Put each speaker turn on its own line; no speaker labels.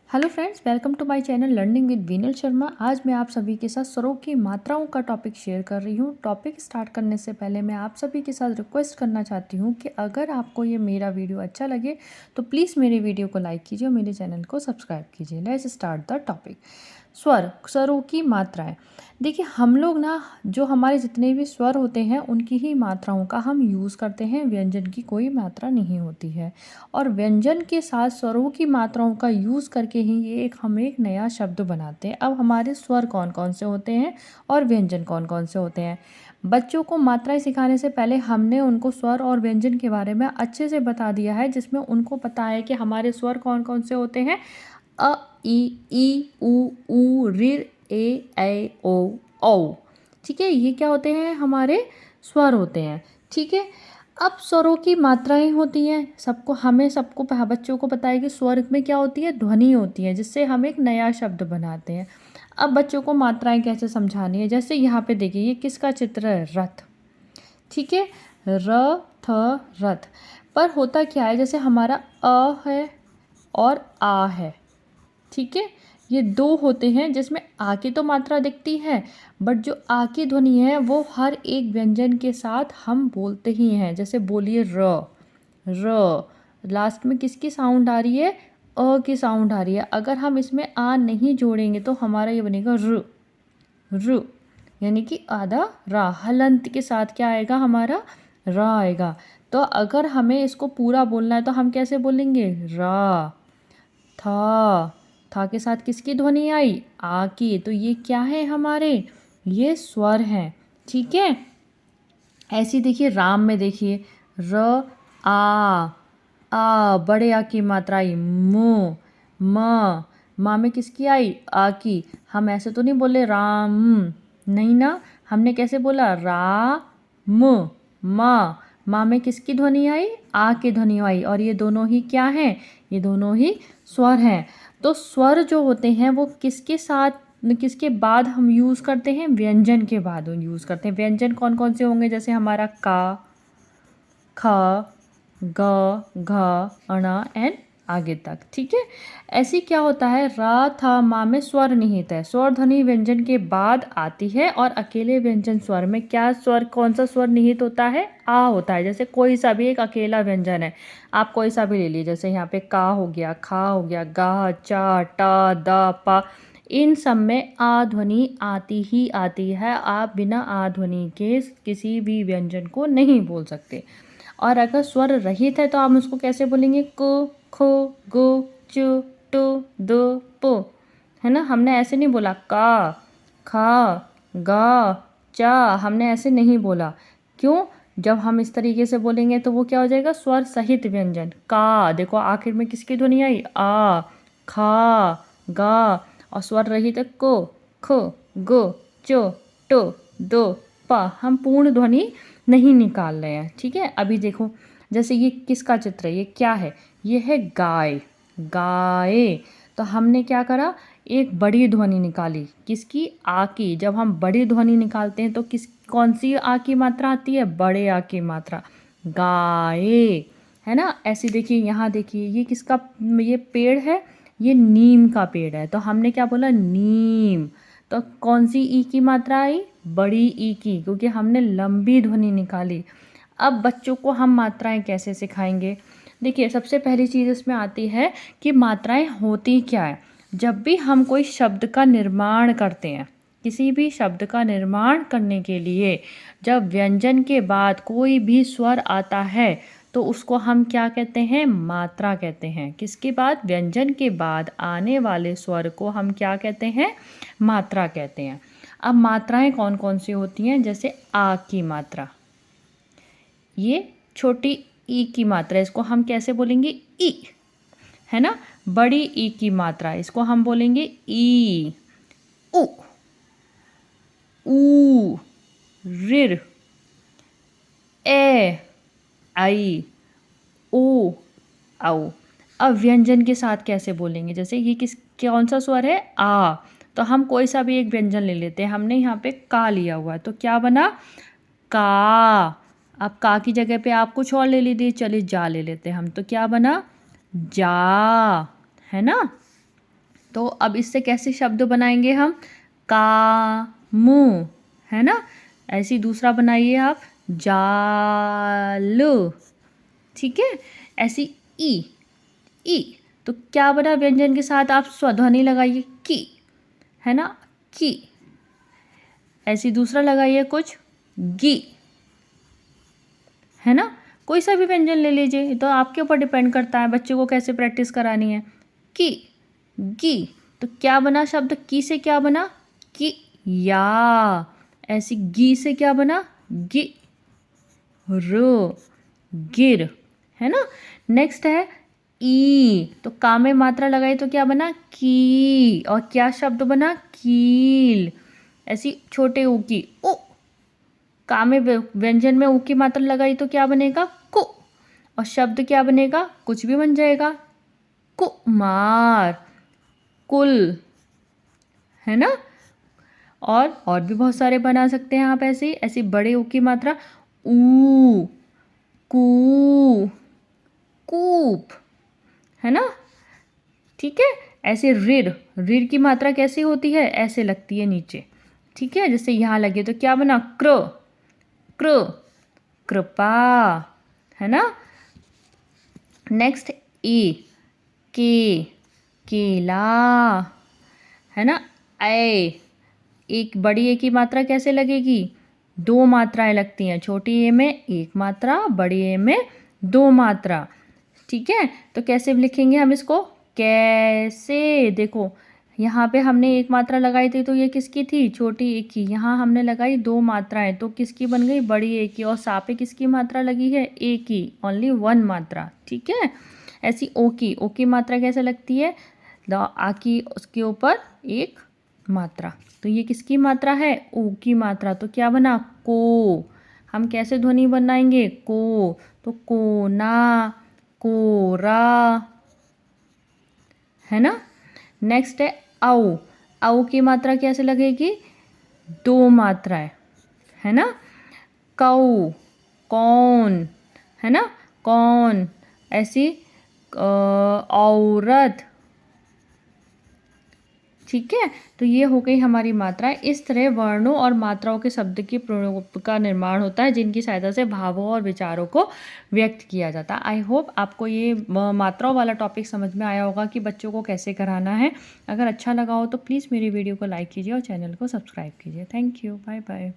Hello friends, welcome to my channel learning with Vinal Sharma. आज मैं आप सभी के साथ स्वरों की मात्राओं का टॉपिक शेयर कर रही हूँ। टॉपिक स्टार्ट करने से पहले मैं आप सभी के साथ रिक्वेस्ट करना चाहती हूँ कि अगर आपको ये मेरा वीडियो अच्छा लगे तो प्लीज़ मेरे वीडियो को लाइक कीजिए और मेरे चैनल को सब्सक्राइब कीजिए। Let's start the topic. स्वरों की मात्राएं। देखिए, हम लोग ना जो हमारे जितने भी स्वर होते हैं उनकी ही मात्राओं का हम यूज़ करते हैं। व्यंजन की कोई मात्रा नहीं होती है और व्यंजन के साथ स्वरों की मात्राओं का यूज़ करके ही हम एक नया शब्द बनाते हैं। अब हमारे स्वर कौन कौन से होते हैं और व्यंजन कौन कौन से होते हैं। बच्चों को मात्राएं सिखाने से पहले हमने उनको स्वर और व्यंजन के बारे में अच्छे से बता दिया है, जिसमें उनको पता है कि हमारे स्वर कौन कौन से होते हैं। अ, ई ऊ ऋ ए ऐ ओ औ। ठीक है, ये क्या होते हैं? हमारे स्वर होते हैं। ठीक है, अब स्वरों की मात्राएं होती हैं। सबको बच्चों को पता है कि स्वर में क्या होती है? ध्वनि होती है, जिससे हम एक नया शब्द बनाते हैं। अब बच्चों को मात्राएं कैसे समझानी है, जैसे यहाँ पे देखिए, ये किसका चित्र है? रथ। ठीक है, र थ रथ। पर होता क्या है, जैसे हमारा अ है और आ है। ठीक है, ये दो होते हैं जिसमें आ की तो मात्रा दिखती है, बट जो आ की ध्वनि है वो हर एक व्यंजन के साथ हम बोलते ही हैं। जैसे बोलिए र, लास्ट में किसकी साउंड आ रही है? अ की साउंड आ रही है। अगर हम इसमें आ नहीं जोड़ेंगे तो हमारा ये बनेगा ru, यानी कि आधा रा। हलंत के साथ क्या आएगा? हमारा रा आएगा। तो अगर हमें इसको पूरा बोलना है तो हम कैसे बोलेंगे? रा। था के साथ किसकी ध्वनि आई? आ की। तो ये क्या है? हमारे ये स्वर हैं। ठीक है, ऐसी देखिए राम में देखिए, र आ बड़े आ की मात्रा आई। मु म माँ में किसकी आई? आ की। हम ऐसे तो नहीं बोले राम, नहीं ना, हमने कैसे बोला? रा म माँ में किसकी ध्वनि आई? आ की ध्वनि आई। और ये दोनों ही क्या हैं? ये दोनों ही स्वर हैं। तो स्वर जो होते हैं वो किसके बाद हम यूज़ करते हैं? व्यंजन के बाद यूज़ करते हैं। व्यंजन कौन कौन से होंगे? जैसे हमारा का, ख, ग, घ, अण एंड आगे तक। ठीक है, ऐसी क्या होता है? रा था माँ में स्वर निहित है। स्वर ध्वनि व्यंजन के बाद आती है और अकेले व्यंजन स्वर में कौन सा स्वर निहित होता है? आ होता है। जैसे कोई सा भी एक अकेला व्यंजन है, आप कोई सा भी ले लीजिए। जैसे यहाँ पे का हो गया, खा हो गया, गा, चा, टा, दा, पा, इन सब में आ ध्वनि आती ही आती है। आप बिना आ ध्वनि के किसी भी व्यंजन को नहीं बोल सकते। और अगर स्वर रहित है तो आप उसको कैसे बोलेंगे? को, खो, गो, चु, टू, दो, पो। है ना, हमने ऐसे नहीं बोला का, खा, गा, चा, हमने ऐसे नहीं बोला। क्यों? जब हम इस तरीके से बोलेंगे तो वो क्या हो जाएगा? स्वर सहित व्यंजन। का, देखो आखिर में किसकी ध्वनि आई? आ, खा, गा। और स्वर रहित है को, खो, गो, चो, टो, दो, पा। हम पूर्ण ध्वनि नहीं निकाल रहे हैं। ठीक है, अभी देखो, जैसे ये किसका चित्र है? ये क्या है? ये है गाय। गाय। तो हमने क्या करा? एक बड़ी ध्वनि निकाली। किसकी? आ की। जब हम बड़ी ध्वनि निकालते हैं तो कौन सी आ की मात्रा आती है? बड़े आ की मात्रा। गाय। है ना, ऐसी देखिए, यहाँ देखिए, ये किसका ये पेड़ है? ये नीम का पेड़ है। तो हमने क्या बोला? नीम। तो कौन सी ई की मात्रा आई? बड़ी ई की, क्योंकि हमने लंबी ध्वनि निकाली। अब बच्चों को हम मात्राएं कैसे सिखाएंगे? देखिए, सबसे पहली चीज़ इसमें आती है कि मात्राएं होती क्या है। जब भी हम कोई शब्द का निर्माण करते हैं, किसी भी शब्द का निर्माण करने के लिए जब व्यंजन के बाद कोई भी स्वर आता है तो उसको हम क्या कहते हैं? मात्रा कहते हैं। किसके बाद? व्यंजन के बाद आने वाले स्वर को हम क्या कहते हैं? मात्रा कहते हैं। अब मात्राएं कौन कौन सी होती हैं? जैसे आ की मात्रा, ये छोटी ई की मात्रा, इसको हम कैसे बोलेंगे? ई। है ना, बड़ी ई की मात्रा, इसको हम बोलेंगे ई। उ, ऊ, ऋ, ए, आई, ओ, औ। अब व्यंजन के साथ कैसे बोलेंगे? जैसे ये कौन सा स्वर है? आ। तो हम कोई सा भी एक व्यंजन ले लेते हैं। हमने यहाँ पे का लिया हुआ है तो क्या बना? का। अब का की जगह पे आप कुछ और ले लीजिए, चलिए जा ले लेते हैं हम, तो क्या बना? जा। है ना, तो अब इससे कैसे शब्द बनाएंगे हम? कामू, है ना? ऐसे ही दूसरा बनाइए आप, जाल, ठीक है? ऐसी ई, तो क्या बना व्यंजन के साथ? आप स्वध्वनि लगाइए, की, है ना? की। ऐसी दूसरा लगाइए कुछ, गी, है ना? कोई सा भी व्यंजन ले लीजिए, तो आपके ऊपर डिपेंड करता है बच्चे को कैसे प्रैक्टिस करानी है। की, गी, तो क्या बना शब्द? की से क्या बना? कि, या। ऐसी गी से क्या बना? गि, रो, गिर, है ना? नेक्स्ट है ई, तो का में मात्रा लगाई तो क्या बना? की, और क्या शब्द बना? कील। ऐसी छोटे ऊ की, ओ, का में व्यंजन में ऊ की मात्रा लगाई तो क्या बनेगा? कु, और शब्द क्या बनेगा? कुछ भी बन जाएगा, कुमार, कुल, है ना? और भी बहुत सारे बना सकते हैं आप ऐसे। ऐसी बड़े ऊ की मात्रा, ऊ, कू, कूप, है ना? ठीक है? ऐसे ऋर की मात्रा कैसी होती है? ऐसे लगती है नीचे, ठीक है? जैसे यहाँ लगे तो क्या बना? क्र, क्र, कृपा, है ना? नेक्स्ट ए, के, केला, है ना? ए, एक बड़ी ए की मात्रा कैसे लगेगी? दो मात्राएं लगती हैं, छोटी ए में एक मात्रा, बड़ी ए में दो मात्रा, ठीक है? तो कैसे लिखेंगे हम इसको? कैसे, देखो यहाँ पे हमने एक मात्रा लगाई थी तो ये किसकी थी? छोटी ए की। यहाँ हमने लगाई दो मात्राएं तो किसकी बन गई? बड़ी ए की। और सा पे किसकी मात्रा लगी है? ए की, ओनली वन मात्रा, ठीक है? ऐसी ओ की मात्रा कैसे लगती है? आ की, उसके ऊपर एक मात्रा, तो ये किसकी मात्रा है? ओ की मात्रा। तो क्या बना? को। हम कैसे ध्वनि बनाएंगे? को, तो कोना, कोरा, है ना? नेक्स्ट है औ, औ की मात्रा कैसे लगेगी? दो मात्राएं, है ना? कौ, कौन, है ना? कौन, ऐसी औरत, ठीक है? तो ये हो गई हमारी मात्राएं। इस तरह वर्णों और मात्राओं के शब्द की प्रयोग का निर्माण होता है जिनकी सहायता से भावों और विचारों को व्यक्त किया जाता है। आई होप आपको ये मात्राओं वाला टॉपिक समझ में आया होगा कि बच्चों को कैसे कराना है। अगर अच्छा लगा हो तो प्लीज़ मेरी वीडियो को लाइक कीजिए और चैनल को सब्सक्राइब कीजिए। Thank you, bye bye.